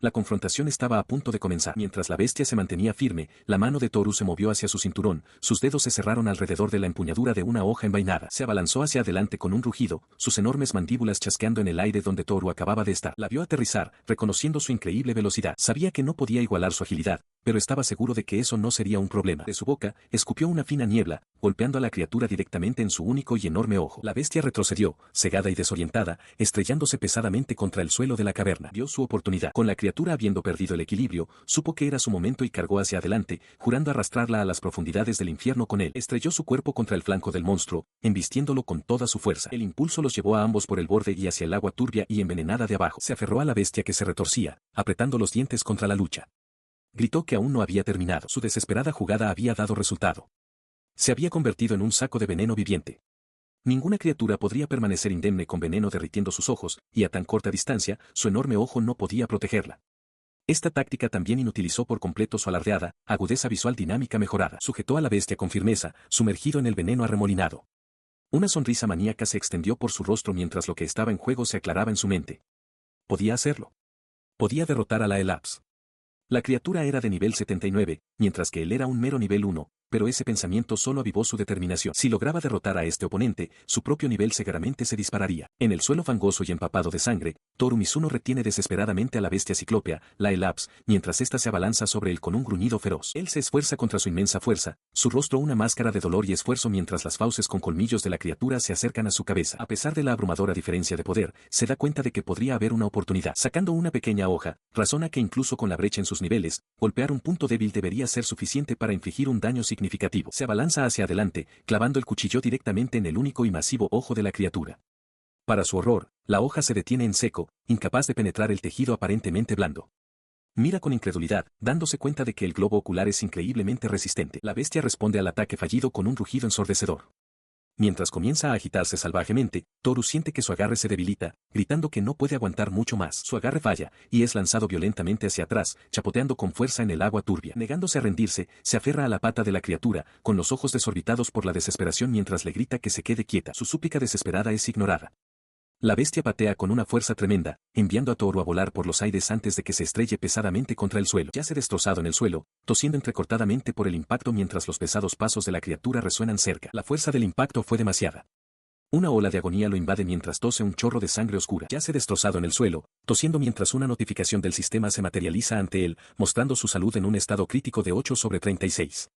La confrontación estaba a punto de comenzar. Mientras la bestia se mantenía firme, la mano de Toru se movió hacia su cinturón, sus dedos se cerraron alrededor de la empuñadura de una hoja envainada. Se abalanzó hacia adelante con un rugido, sus enormes mandíbulas chasqueando en el aire donde Toru acababa de estar. La vio aterrizar, reconociendo su increíble velocidad. Sabía que no podía igualar su agilidad, pero estaba seguro de que eso no sería un problema. De su boca, escupió una fina niebla, golpeando a la criatura directamente en su único y enorme ojo. La bestia retrocedió, cegada y desorientada, estrellándose pesadamente contra el suelo de la caverna. Vio su oportunidad. Con la criatura habiendo perdido el equilibrio, supo que era su momento y cargó hacia adelante, jurando arrastrarla a las profundidades del infierno con él. Estrelló su cuerpo contra el flanco del monstruo, embistiéndolo con toda su fuerza. El impulso los llevó a ambos por el borde y hacia el agua turbia y envenenada de abajo. Se aferró a la bestia que se retorcía, apretando los dientes contra la lucha. Gritó que aún no había terminado. Su desesperada jugada había dado resultado. Se había convertido en un saco de veneno viviente. Ninguna criatura podría permanecer indemne con veneno derritiendo sus ojos, y a tan corta distancia, su enorme ojo no podía protegerla. Esta táctica también inutilizó por completo su alardeada, agudeza visual dinámica mejorada. Sujetó a la bestia con firmeza, sumergido en el veneno arremolinado. Una sonrisa maníaca se extendió por su rostro mientras lo que estaba en juego se aclaraba en su mente. Podía hacerlo. Podía derrotar a la Elaps. La criatura era de nivel 79, mientras que él era un mero nivel 1, pero ese pensamiento solo avivó su determinación. Si lograba derrotar a este oponente, su propio nivel seguramente se dispararía. En el suelo fangoso y empapado de sangre, Toru Mizuno retiene desesperadamente a la bestia ciclópea, la Elaps, mientras ésta se abalanza sobre él con un gruñido feroz. Él se esfuerza contra su inmensa fuerza, su rostro una máscara de dolor y esfuerzo mientras las fauces con colmillos de la criatura se acercan a su cabeza. A pesar de la abrumadora diferencia de poder, se da cuenta de que podría haber una oportunidad. Sacando una pequeña hoja, razona que incluso con la brecha en sus niveles, golpear un punto débil debería ser suficiente para infligir un daño significativo. Se abalanza hacia adelante, clavando el cuchillo directamente en el único y masivo ojo de la criatura. Para su horror, la hoja se detiene en seco, incapaz de penetrar el tejido aparentemente blando. Mira con incredulidad, dándose cuenta de que el globo ocular es increíblemente resistente. La bestia responde al ataque fallido con un rugido ensordecedor. Mientras comienza a agitarse salvajemente, Toru siente que su agarre se debilita, gritando que no puede aguantar mucho más. Su agarre falla, y es lanzado violentamente hacia atrás, chapoteando con fuerza en el agua turbia. Negándose a rendirse, se aferra a la pata de la criatura, con los ojos desorbitados por la desesperación mientras le grita que se quede quieta. Su súplica desesperada es ignorada. La bestia patea con una fuerza tremenda, enviando a Toru a volar por los aires antes de que se estrelle pesadamente contra el suelo. Yace destrozado en el suelo, tosiendo entrecortadamente por el impacto mientras los pesados pasos de la criatura resuenan cerca. La fuerza del impacto fue demasiada. Una ola de agonía lo invade mientras tose un chorro de sangre oscura. Yace destrozado en el suelo, tosiendo mientras una notificación del sistema se materializa ante él, mostrando su salud en un estado crítico de 8/36.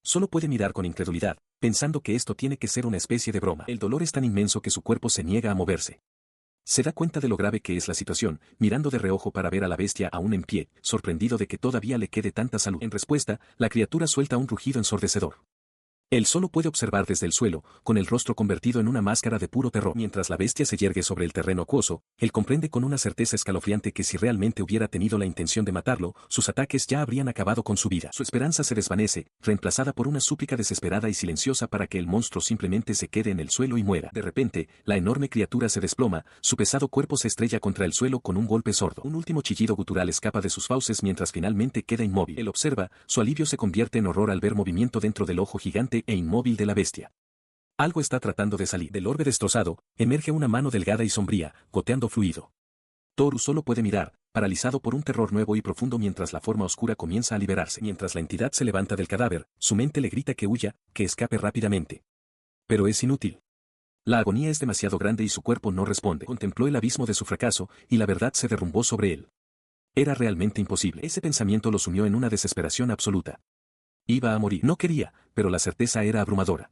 Solo puede mirar con incredulidad, pensando que esto tiene que ser una especie de broma. El dolor es tan inmenso que su cuerpo se niega a moverse. Se da cuenta de lo grave que es la situación, mirando de reojo para ver a la bestia aún en pie, sorprendido de que todavía le quede tanta salud. En respuesta, la criatura suelta un rugido ensordecedor. Él solo puede observar desde el suelo, con el rostro convertido en una máscara de puro terror. Mientras la bestia se yergue sobre el terreno acuoso, él comprende con una certeza escalofriante que si realmente hubiera tenido la intención de matarlo, sus ataques ya habrían acabado con su vida. Su esperanza se desvanece, reemplazada por una súplica desesperada y silenciosa para que el monstruo simplemente se quede en el suelo y muera. De repente, la enorme criatura se desploma, su pesado cuerpo se estrella contra el suelo con un golpe sordo. Un último chillido gutural escapa de sus fauces mientras finalmente queda inmóvil. Él observa, su alivio se convierte en horror al ver movimiento dentro del ojo gigante e inmóvil de la bestia. Algo está tratando de salir. Del orbe destrozado, emerge una mano delgada y sombría, goteando fluido. Toru solo puede mirar, paralizado por un terror nuevo y profundo mientras la forma oscura comienza a liberarse. Mientras la entidad se levanta del cadáver, su mente le grita que huya, que escape rápidamente. Pero es inútil. La agonía es demasiado grande y su cuerpo no responde. Contempló el abismo de su fracaso, y la verdad se derrumbó sobre él. Era realmente imposible. Ese pensamiento lo sumió en una desesperación absoluta. Iba a morir. No quería, pero la certeza era abrumadora.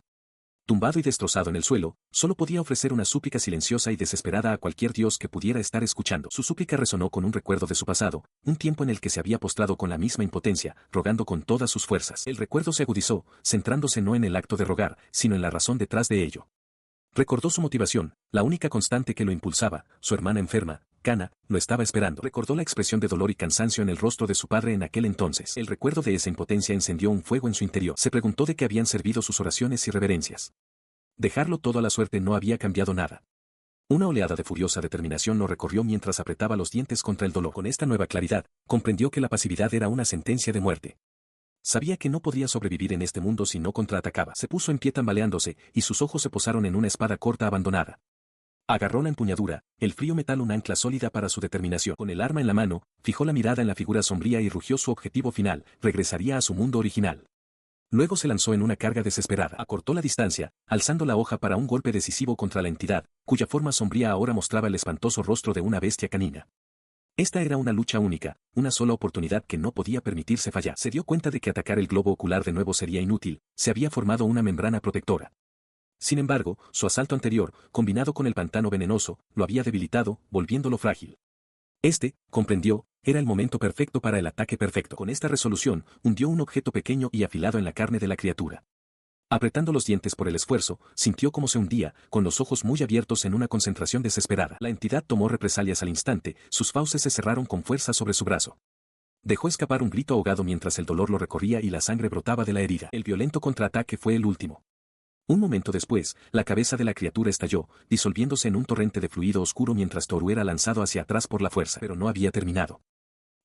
Tumbado y destrozado en el suelo, solo podía ofrecer una súplica silenciosa y desesperada a cualquier dios que pudiera estar escuchando. Su súplica resonó con un recuerdo de su pasado, un tiempo en el que se había postrado con la misma impotencia, rogando con todas sus fuerzas. El recuerdo se agudizó, centrándose no en el acto de rogar, sino en la razón detrás de ello. Recordó su motivación, la única constante que lo impulsaba, su hermana enferma, Kana, lo estaba esperando. Recordó la expresión de dolor y cansancio en el rostro de su padre en aquel entonces. El recuerdo de esa impotencia encendió un fuego en su interior. Se preguntó de qué habían servido sus oraciones y reverencias. Dejarlo todo a la suerte no había cambiado nada. Una oleada de furiosa determinación lo recorrió mientras apretaba los dientes contra el dolor. Con esta nueva claridad, comprendió que la pasividad era una sentencia de muerte. Sabía que no podía sobrevivir en este mundo si no contraatacaba. Se puso en pie tambaleándose, y sus ojos se posaron en una espada corta abandonada. Agarró la empuñadura, el frío metal un ancla sólida para su determinación. Con el arma en la mano, fijó la mirada en la figura sombría y rugió su objetivo final, regresaría a su mundo original. Luego se lanzó en una carga desesperada. Acortó la distancia, alzando la hoja para un golpe decisivo contra la entidad, cuya forma sombría ahora mostraba el espantoso rostro de una bestia canina. Esta era una lucha única, una sola oportunidad que no podía permitirse fallar. Se dio cuenta de que atacar el globo ocular de nuevo sería inútil, se había formado una membrana protectora. Sin embargo, su asalto anterior, combinado con el pantano venenoso, lo había debilitado, volviéndolo frágil. Comprendió, era el momento perfecto para el ataque perfecto. Con esta resolución, hundió un objeto pequeño y afilado en la carne de la criatura. Apretando los dientes por el esfuerzo, sintió cómo se hundía, con los ojos muy abiertos en una concentración desesperada. La entidad tomó represalias al instante, sus fauces se cerraron con fuerza sobre su brazo. Dejó escapar un grito ahogado mientras el dolor lo recorría y la sangre brotaba de la herida. El violento contraataque fue el último. Un momento después, la cabeza de la criatura estalló, disolviéndose en un torrente de fluido oscuro mientras Toru era lanzado hacia atrás por la fuerza. Pero no había terminado.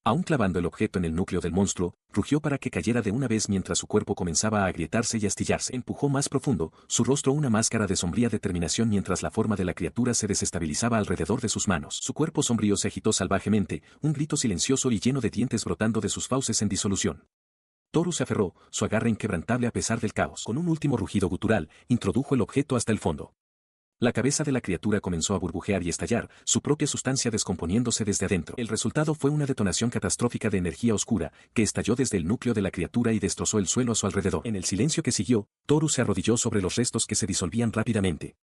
Aún clavando el objeto en el núcleo del monstruo, rugió para que cayera de una vez mientras su cuerpo comenzaba a agrietarse y astillarse. Empujó más profundo, su rostro una máscara de sombría determinación mientras la forma de la criatura se desestabilizaba alrededor de sus manos. Su cuerpo sombrío se agitó salvajemente, un grito silencioso y lleno de dientes brotando de sus fauces en disolución. Toru se aferró, su agarre inquebrantable a pesar del caos. Con un último rugido gutural, introdujo el objeto hasta el fondo. La cabeza de la criatura comenzó a burbujear y estallar, su propia sustancia descomponiéndose desde adentro. El resultado fue una detonación catastrófica de energía oscura, que estalló desde el núcleo de la criatura y destrozó el suelo a su alrededor. En el silencio que siguió, Toru se arrodilló sobre los restos que se disolvían rápidamente.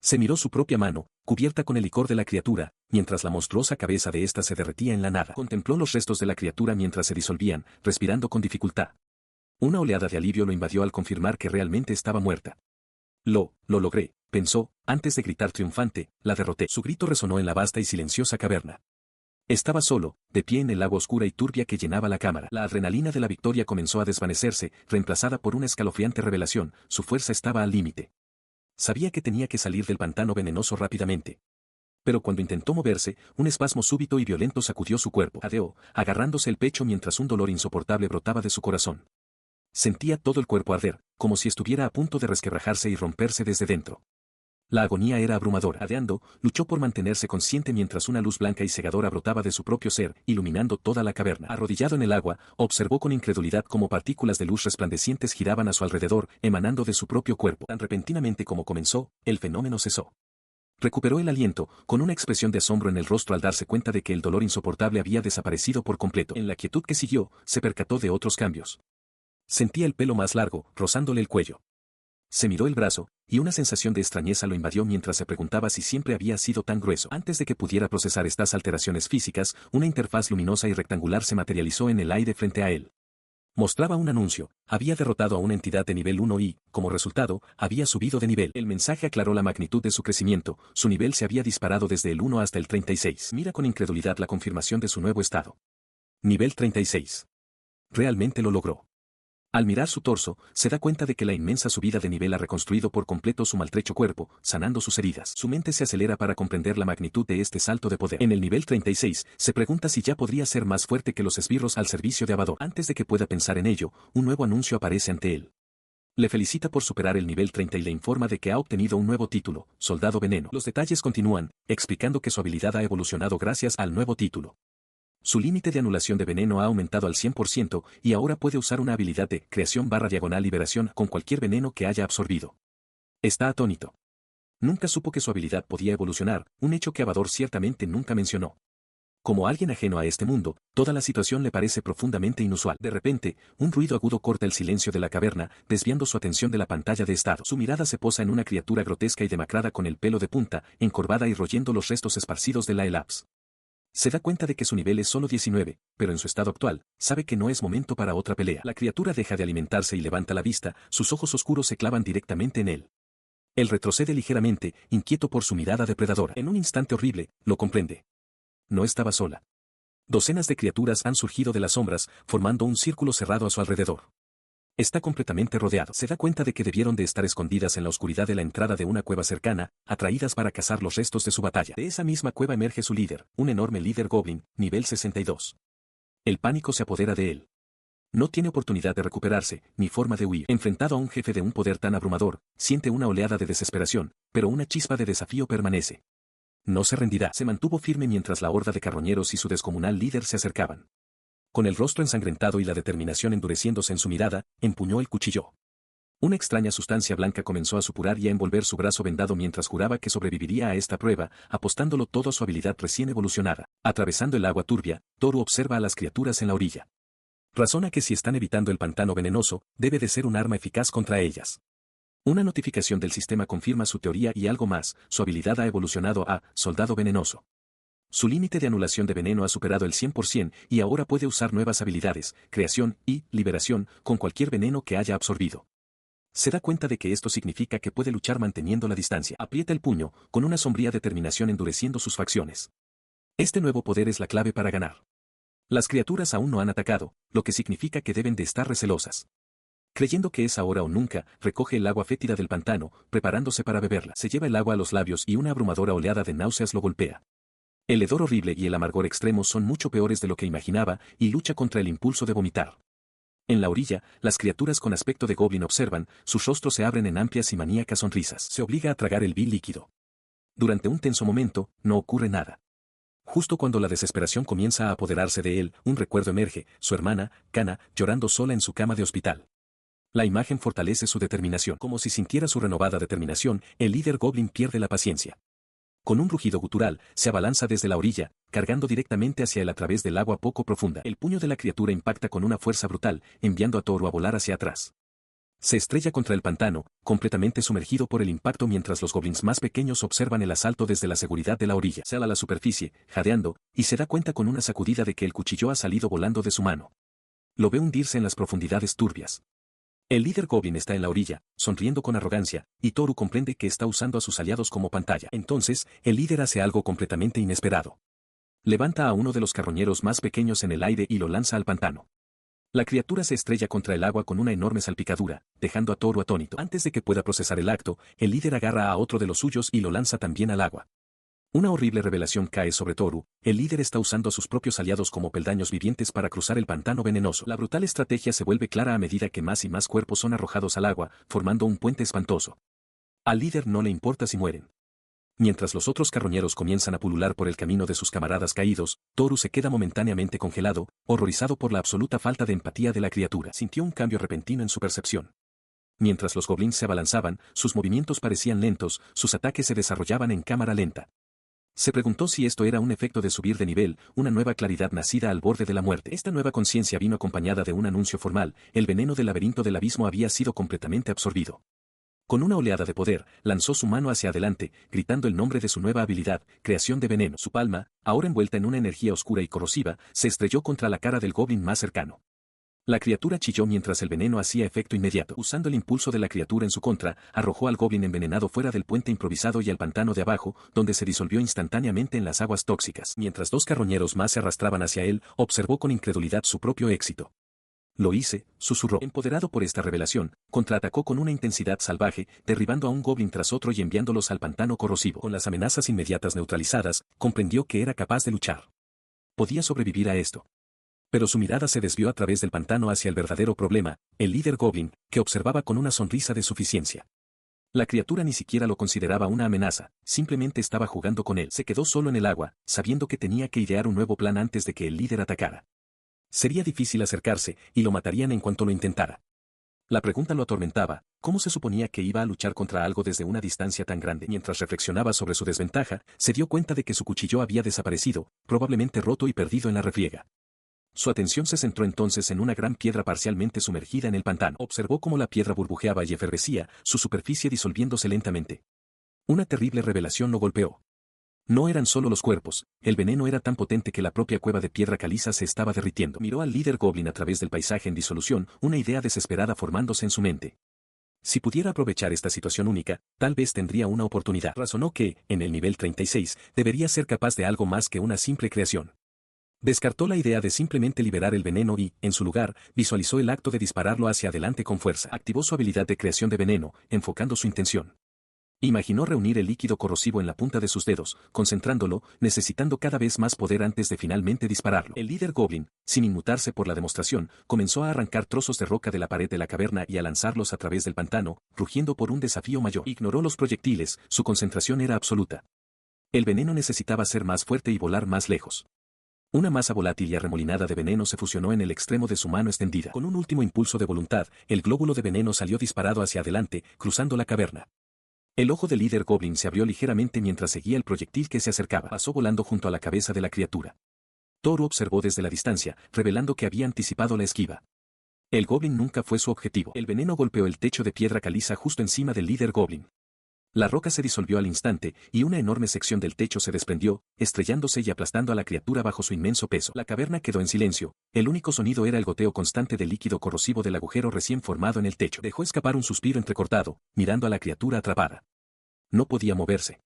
Se miró su propia mano, cubierta con el licor de la criatura, mientras la monstruosa cabeza de ésta se derretía en la nada. Contempló los restos de la criatura mientras se disolvían, respirando con dificultad. Una oleada de alivio lo invadió al confirmar que realmente estaba muerta. Lo logré, pensó, antes de gritar triunfante, la derroté. Su grito resonó en la vasta y silenciosa caverna. Estaba solo, de pie en el agua oscura y turbia que llenaba la cámara. La adrenalina de la victoria comenzó a desvanecerse, reemplazada por una escalofriante revelación, su fuerza estaba al límite. Sabía que tenía que salir del pantano venenoso rápidamente. Pero cuando intentó moverse, un espasmo súbito y violento sacudió su cuerpo. Jadeó, agarrándose el pecho mientras un dolor insoportable brotaba de su corazón. Sentía todo el cuerpo arder, como si estuviera a punto de resquebrajarse y romperse desde dentro. La agonía era abrumadora. Jadeando, luchó por mantenerse consciente mientras una luz blanca y cegadora brotaba de su propio ser, iluminando toda la caverna. Arrodillado en el agua, observó con incredulidad cómo partículas de luz resplandecientes giraban a su alrededor, emanando de su propio cuerpo. Tan repentinamente como comenzó, el fenómeno cesó. Recuperó el aliento, con una expresión de asombro en el rostro al darse cuenta de que el dolor insoportable había desaparecido por completo. En la quietud que siguió, se percató de otros cambios. Sentía el pelo más largo, rozándole el cuello. Se miró el brazo, y una sensación de extrañeza lo invadió mientras se preguntaba si siempre había sido tan grueso. Antes de que pudiera procesar estas alteraciones físicas, una interfaz luminosa y rectangular se materializó en el aire frente a él. Mostraba un anuncio, había derrotado a una entidad de nivel 1 y, como resultado, había subido de nivel. El mensaje aclaró la magnitud de su crecimiento, su nivel se había disparado desde el 1 hasta el 36. Mira con incredulidad la confirmación de su nuevo estado. Nivel 36. Realmente lo logró. Al mirar su torso, se da cuenta de que la inmensa subida de nivel ha reconstruido por completo su maltrecho cuerpo, sanando sus heridas. Su mente se acelera para comprender la magnitud de este salto de poder. En el nivel 36, se pregunta si ya podría ser más fuerte que los esbirros al servicio de Abador. Antes de que pueda pensar en ello, un nuevo anuncio aparece ante él. Le felicita por superar el nivel 30 y le informa de que ha obtenido un nuevo título, Soldado Veneno. Los detalles continúan, explicando que su habilidad ha evolucionado gracias al nuevo título. Su límite de anulación de veneno ha aumentado al 100% y ahora puede usar una habilidad de creación/liberación con cualquier veneno que haya absorbido. Está atónito. Nunca supo que su habilidad podía evolucionar, un hecho que Abador ciertamente nunca mencionó. Como alguien ajeno a este mundo, toda la situación le parece profundamente inusual. De repente, un ruido agudo corta el silencio de la caverna, desviando su atención de la pantalla de estado. Su mirada se posa en una criatura grotesca y demacrada con el pelo de punta, encorvada y royendo los restos esparcidos de la Elaps. Se da cuenta de que su nivel es solo 19, pero en su estado actual, sabe que no es momento para otra pelea. La criatura deja de alimentarse y levanta la vista, sus ojos oscuros se clavan directamente en él. Él retrocede ligeramente, inquieto por su mirada depredadora. En un instante horrible, lo comprende. No estaba sola. Docenas de criaturas han surgido de las sombras, formando un círculo cerrado a su alrededor. Está completamente rodeado. Se da cuenta de que debieron de estar escondidas en la oscuridad de la entrada de una cueva cercana, atraídas para cazar los restos de su batalla. De esa misma cueva emerge su líder, un enorme líder goblin, nivel 62. El pánico se apodera de él. No tiene oportunidad de recuperarse, ni forma de huir. Enfrentado a un jefe de un poder tan abrumador, siente una oleada de desesperación, pero una chispa de desafío permanece. No se rendirá. Se mantuvo firme mientras la horda de carroñeros y su descomunal líder se acercaban. Con el rostro ensangrentado y la determinación endureciéndose en su mirada, empuñó el cuchillo. Una extraña sustancia blanca comenzó a supurar y a envolver su brazo vendado mientras juraba que sobreviviría a esta prueba, apostándolo todo a su habilidad recién evolucionada. Atravesando el agua turbia, Toru observa a las criaturas en la orilla. Razona que si están evitando el pantano venenoso, debe de ser un arma eficaz contra ellas. Una notificación del sistema confirma su teoría y algo más, su habilidad ha evolucionado a Soldado Venenoso. Su límite de anulación de veneno ha superado el 100% y ahora puede usar nuevas habilidades, creación y liberación, con cualquier veneno que haya absorbido. Se da cuenta de que esto significa que puede luchar manteniendo la distancia. Aprieta el puño, con una sombría determinación endureciendo sus facciones. Este nuevo poder es la clave para ganar. Las criaturas aún no han atacado, lo que significa que deben de estar recelosas. Creyendo que es ahora o nunca, recoge el agua fétida del pantano, preparándose para beberla. Se lleva el agua a los labios y una abrumadora oleada de náuseas lo golpea. El hedor horrible y el amargor extremo son mucho peores de lo que imaginaba y lucha contra el impulso de vomitar. En la orilla, las criaturas con aspecto de goblin observan, sus rostros se abren en amplias y maníacas sonrisas. Se obliga a tragar el vil líquido. Durante un tenso momento, no ocurre nada. Justo cuando la desesperación comienza a apoderarse de él, un recuerdo emerge, su hermana, Kana, llorando sola en su cama de hospital. La imagen fortalece su determinación. Como si sintiera su renovada determinación, el líder goblin pierde la paciencia. Con un rugido gutural, se abalanza desde la orilla, cargando directamente hacia él a través del agua poco profunda. El puño de la criatura impacta con una fuerza brutal, enviando a Toru a volar hacia atrás. Se estrella contra el pantano, completamente sumergido por el impacto mientras los goblins más pequeños observan el asalto desde la seguridad de la orilla. Sale a la superficie, jadeando, y se da cuenta con una sacudida de que el cuchillo ha salido volando de su mano. Lo ve hundirse en las profundidades turbias. El líder goblin está en la orilla, sonriendo con arrogancia, y Toru comprende que está usando a sus aliados como pantalla. Entonces, el líder hace algo completamente inesperado. Levanta a uno de los carroñeros más pequeños en el aire y lo lanza al pantano. La criatura se estrella contra el agua con una enorme salpicadura, dejando a Toru atónito. Antes de que pueda procesar el acto, el líder agarra a otro de los suyos y lo lanza también al agua. Una horrible revelación cae sobre Toru, el líder está usando a sus propios aliados como peldaños vivientes para cruzar el pantano venenoso. La brutal estrategia se vuelve clara a medida que más y más cuerpos son arrojados al agua, formando un puente espantoso. Al líder no le importa si mueren. Mientras los otros carroñeros comienzan a pulular por el camino de sus camaradas caídos, Toru se queda momentáneamente congelado, horrorizado por la absoluta falta de empatía de la criatura. Sintió un cambio repentino en su percepción. Mientras los goblins se abalanzaban, sus movimientos parecían lentos, sus ataques se desarrollaban en cámara lenta. Se preguntó si esto era un efecto de subir de nivel, una nueva claridad nacida al borde de la muerte. Esta nueva conciencia vino acompañada de un anuncio formal, el veneno del laberinto del abismo había sido completamente absorbido. Con una oleada de poder, lanzó su mano hacia adelante, gritando el nombre de su nueva habilidad, creación de veneno. Su palma, ahora envuelta en una energía oscura y corrosiva, se estrelló contra la cara del goblin más cercano. La criatura chilló mientras el veneno hacía efecto inmediato. Usando el impulso de la criatura en su contra, arrojó al goblin envenenado fuera del puente improvisado y al pantano de abajo, donde se disolvió instantáneamente en las aguas tóxicas. Mientras dos carroñeros más se arrastraban hacia él, observó con incredulidad su propio éxito. Lo hice, susurró. Empoderado por esta revelación, contraatacó con una intensidad salvaje, derribando a un goblin tras otro y enviándolos al pantano corrosivo. Con las amenazas inmediatas neutralizadas, comprendió que era capaz de luchar. Podía sobrevivir a esto. Pero su mirada se desvió a través del pantano hacia el verdadero problema, el líder goblin, que observaba con una sonrisa de suficiencia. La criatura ni siquiera lo consideraba una amenaza, simplemente estaba jugando con él. Se quedó solo en el agua, sabiendo que tenía que idear un nuevo plan antes de que el líder atacara. Sería difícil acercarse, y lo matarían en cuanto lo intentara. La pregunta lo atormentaba, ¿cómo se suponía que iba a luchar contra algo desde una distancia tan grande? Mientras reflexionaba sobre su desventaja, se dio cuenta de que su cuchillo había desaparecido, probablemente roto y perdido en la refriega. Su atención se centró entonces en una gran piedra parcialmente sumergida en el pantano. Observó cómo la piedra burbujeaba y efervescía, su superficie disolviéndose lentamente. Una terrible revelación lo golpeó. No eran solo los cuerpos, el veneno era tan potente que la propia cueva de piedra caliza se estaba derritiendo. Miró al líder goblin a través del paisaje en disolución, una idea desesperada formándose en su mente. Si pudiera aprovechar esta situación única, tal vez tendría una oportunidad. Razonó que, en el nivel 36, debería ser capaz de algo más que una simple creación. Descartó la idea de simplemente liberar el veneno y, en su lugar, visualizó el acto de dispararlo hacia adelante con fuerza. Activó su habilidad de creación de veneno, enfocando su intención. Imaginó reunir el líquido corrosivo en la punta de sus dedos, concentrándolo, necesitando cada vez más poder antes de finalmente dispararlo. El líder goblin, sin inmutarse por la demostración, comenzó a arrancar trozos de roca de la pared de la caverna y a lanzarlos a través del pantano, rugiendo por un desafío mayor. Ignoró los proyectiles, su concentración era absoluta. El veneno necesitaba ser más fuerte y volar más lejos. Una masa volátil y arremolinada de veneno se fusionó en el extremo de su mano extendida. Con un último impulso de voluntad, el glóbulo de veneno salió disparado hacia adelante, cruzando la caverna. El ojo del líder goblin se abrió ligeramente mientras seguía el proyectil que se acercaba. Pasó volando junto a la cabeza de la criatura. Toru observó desde la distancia, revelando que había anticipado la esquiva. El goblin nunca fue su objetivo. El veneno golpeó el techo de piedra caliza justo encima del líder goblin. La roca se disolvió al instante, y una enorme sección del techo se desprendió, estrellándose y aplastando a la criatura bajo su inmenso peso. La caverna quedó en silencio, el único sonido era el goteo constante del líquido corrosivo del agujero recién formado en el techo. Dejó escapar un suspiro entrecortado, mirando a la criatura atrapada. No podía moverse.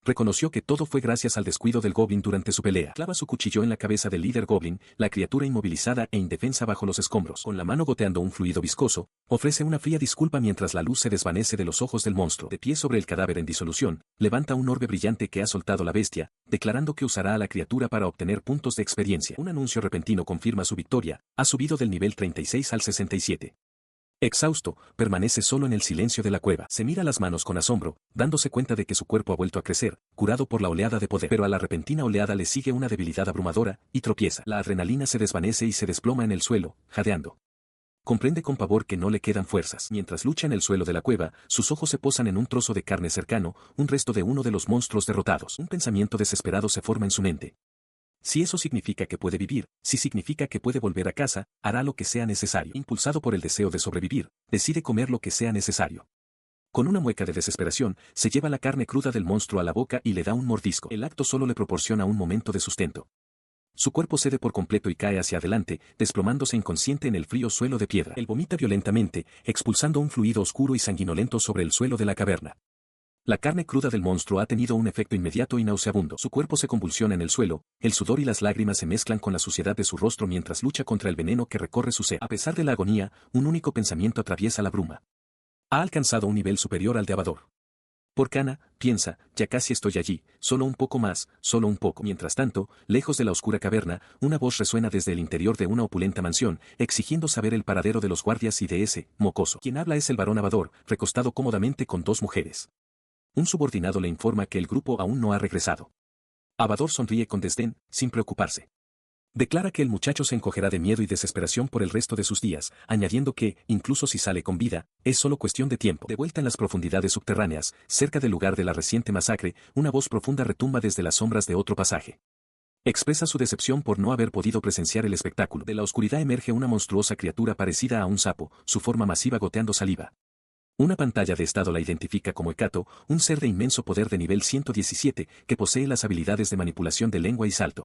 Reconoció que todo fue gracias al descuido del goblin durante su pelea. Clava su cuchillo en la cabeza del líder goblin, la criatura inmovilizada e indefensa bajo los escombros. Con la mano goteando un fluido viscoso, ofrece una fría disculpa mientras la luz se desvanece de los ojos del monstruo. De pie sobre el cadáver en disolución, levanta un orbe brillante que ha soltado la bestia, declarando que usará a la criatura para obtener puntos de experiencia. Un anuncio repentino confirma su victoria, ha subido del nivel 36 al 67. Exhausto, permanece solo en el silencio de la cueva. Se mira las manos con asombro, dándose cuenta de que su cuerpo ha vuelto a crecer, curado por la oleada de poder. Pero a la repentina oleada le sigue una debilidad abrumadora, y tropieza. La adrenalina se desvanece y se desploma en el suelo, jadeando. Comprende con pavor que no le quedan fuerzas. Mientras lucha en el suelo de la cueva, sus ojos se posan en un trozo de carne cercano, un resto de uno de los monstruos derrotados. Un pensamiento desesperado se forma en su mente. Si eso significa que puede vivir, si significa que puede volver a casa, hará lo que sea necesario. Impulsado por el deseo de sobrevivir, decide comer lo que sea necesario. Con una mueca de desesperación, se lleva la carne cruda del monstruo a la boca y le da un mordisco. El acto solo le proporciona un momento de sustento. Su cuerpo cede por completo y cae hacia adelante, desplomándose inconsciente en el frío suelo de piedra. Él vomita violentamente, expulsando un fluido oscuro y sanguinolento sobre el suelo de la caverna. La carne cruda del monstruo ha tenido un efecto inmediato y nauseabundo. Su cuerpo se convulsiona en el suelo, el sudor y las lágrimas se mezclan con la suciedad de su rostro mientras lucha contra el veneno que recorre su ser. A pesar de la agonía, un único pensamiento atraviesa la bruma. Ha alcanzado un nivel superior al de Abador. Por Cana, piensa, ya casi estoy allí, solo un poco más, solo un poco. Mientras tanto, lejos de la oscura caverna, una voz resuena desde el interior de una opulenta mansión, exigiendo saber el paradero de los guardias y de ese, mocoso. Quien habla es el varón Abador, recostado cómodamente con dos mujeres. Un subordinado le informa que el grupo aún no ha regresado. Abador sonríe con desdén, sin preocuparse. Declara que el muchacho se encogerá de miedo y desesperación por el resto de sus días, añadiendo que, incluso si sale con vida, es solo cuestión de tiempo. De vuelta en las profundidades subterráneas, cerca del lugar de la reciente masacre, una voz profunda retumba desde las sombras de otro pasaje. Expresa su decepción por no haber podido presenciar el espectáculo. De la oscuridad emerge una monstruosa criatura parecida a un sapo, su forma masiva goteando saliva. Una pantalla de estado la identifica como Hecato, un ser de inmenso poder de nivel 117, que posee las habilidades de manipulación de lengua y salto.